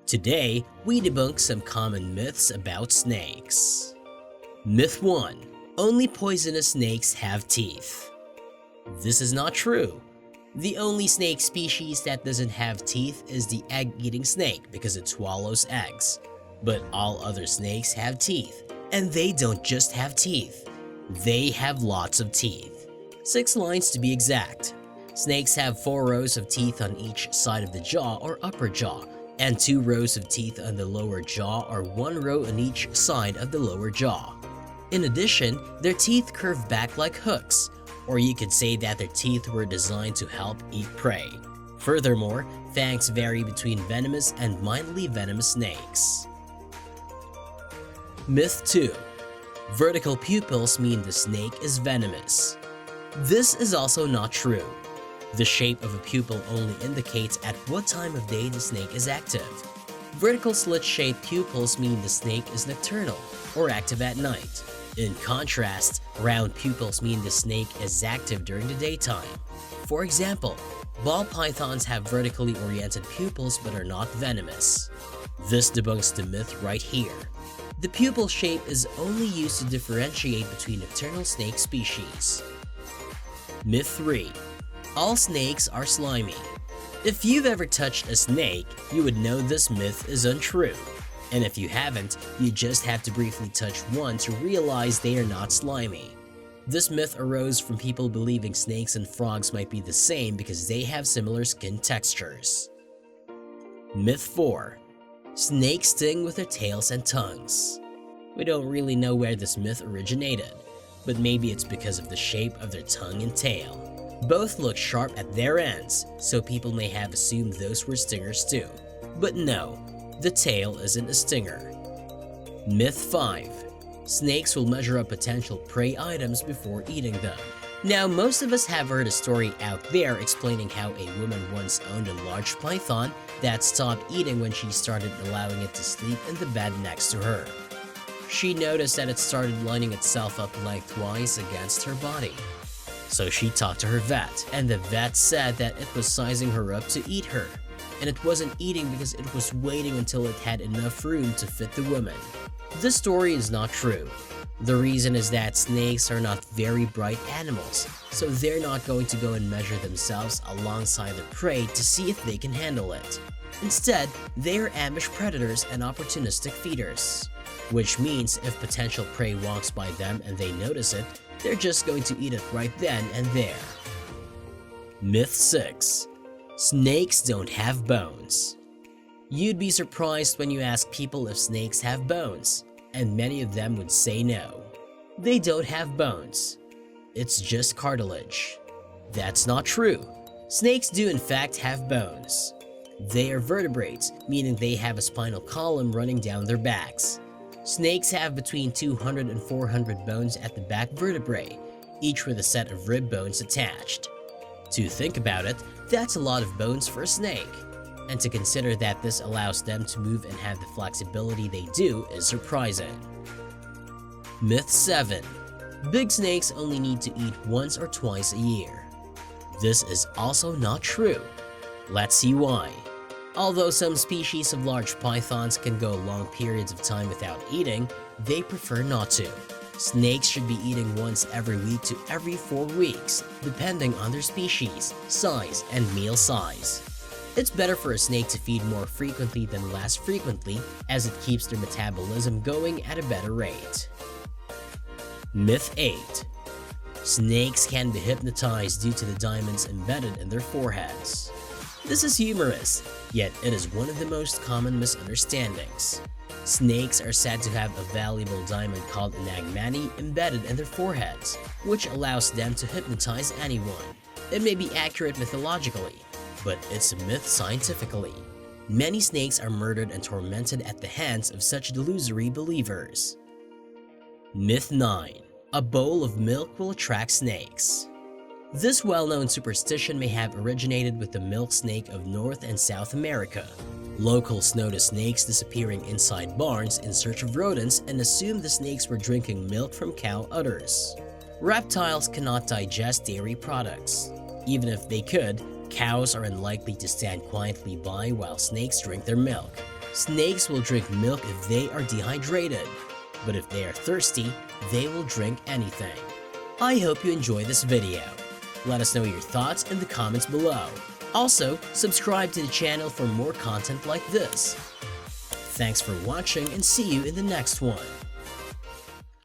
Today, we debunk some common myths about snakes. Myth 1. Only poisonous snakes have teeth. This is not true. The only snake species that doesn't have teeth is the egg-eating snake because it swallows eggs. But all other snakes have teeth, and they don't just have teeth. They have lots of teeth. 6 lines to be exact. Snakes have 4 rows of teeth on each side of the jaw or upper jaw, and 2 rows of teeth on the lower jaw or 1 row on each side of the lower jaw. In addition, their teeth curve back like hooks, or you could say that their teeth were designed to help eat prey. Furthermore, fangs vary between venomous and mildly venomous snakes. Myth 2. Vertical pupils mean the snake is venomous. This is also not true. The shape of a pupil only indicates at what time of day the snake is active. Vertical slit-shaped pupils mean the snake is nocturnal or active at night. In contrast, round pupils mean the snake is active during the daytime. For example, ball pythons have vertically oriented pupils but are not venomous. This debunks the myth right here. The pupil shape is only used to differentiate between nocturnal snake species. Myth 3. All snakes are slimy. If you've ever touched a snake, you would know this myth is untrue. And if you haven't, you just have to briefly touch one to realize they are not slimy. This myth arose from people believing snakes and frogs might be the same because they have similar skin textures. Myth 4. Snakes sting with their tails and tongues. We don't really know where this myth originated, but maybe it's because of the shape of their tongue and tail. Both look sharp at their ends, so people may have assumed those were stingers too. But no, the tail isn't a stinger. Myth 5. Snakes will measure up potential prey items before eating them. Now, most of us have heard a story out there explaining how a woman once owned a large python that stopped eating when she started allowing it to sleep in the bed next to her. She noticed that it started lining itself up lengthwise against her body. So she talked to her vet, and the vet said that it was sizing her up to eat her. And it wasn't eating because it was waiting until it had enough room to fit the woman. This story is not true. The reason is that snakes are not very bright animals, so they're not going to go and measure themselves alongside the prey to see if they can handle it. Instead, they are ambush predators and opportunistic feeders. Which means if potential prey walks by them and they notice it, they're just going to eat it right then and there. Myth 6. Snakes don't have bones. You'd be surprised when you ask people if snakes have bones, and many of them would say no. They don't have bones. It's just cartilage. That's not true. Snakes do in fact have bones. They are vertebrates, meaning they have a spinal column running down their backs. Snakes have between 200 and 400 bones at the back vertebrae, each with a set of rib bones attached. To think about it, that's a lot of bones for a snake. And to consider that this allows them to move and have the flexibility they do is surprising. Myth 7. Big snakes only need to eat once or twice a year. This is also not true. Let's see why. Although some species of large pythons can go long periods of time without eating, they prefer not to. Snakes should be eating once every week to every 4 weeks, depending on their species, size, and meal size. It's better for a snake to feed more frequently than less frequently, as it keeps their metabolism going at a better rate. Myth 8. Snakes can be hypnotized due to the diamonds embedded in their foreheads. This is humorous, yet it is one of the most common misunderstandings. Snakes are said to have a valuable diamond called an agmani embedded in their foreheads, which allows them to hypnotize anyone. It may be accurate mythologically, but it's a myth scientifically. Many snakes are murdered and tormented at the hands of such delusory believers. Myth 9. A bowl of milk will attract snakes. This well-known superstition may have originated with the milk snake of North and South America. Locals noticed snakes disappearing inside barns in search of rodents and assumed the snakes were drinking milk from cow udders. Reptiles cannot digest dairy products. Even if they could, cows are unlikely to stand quietly by while snakes drink their milk. Snakes will drink milk if they are dehydrated, but if they are thirsty, they will drink anything. I hope you enjoy this video. Let us know your thoughts in the comments below. Also, subscribe to the channel for more content like this. Thanks for watching and see you in the next one.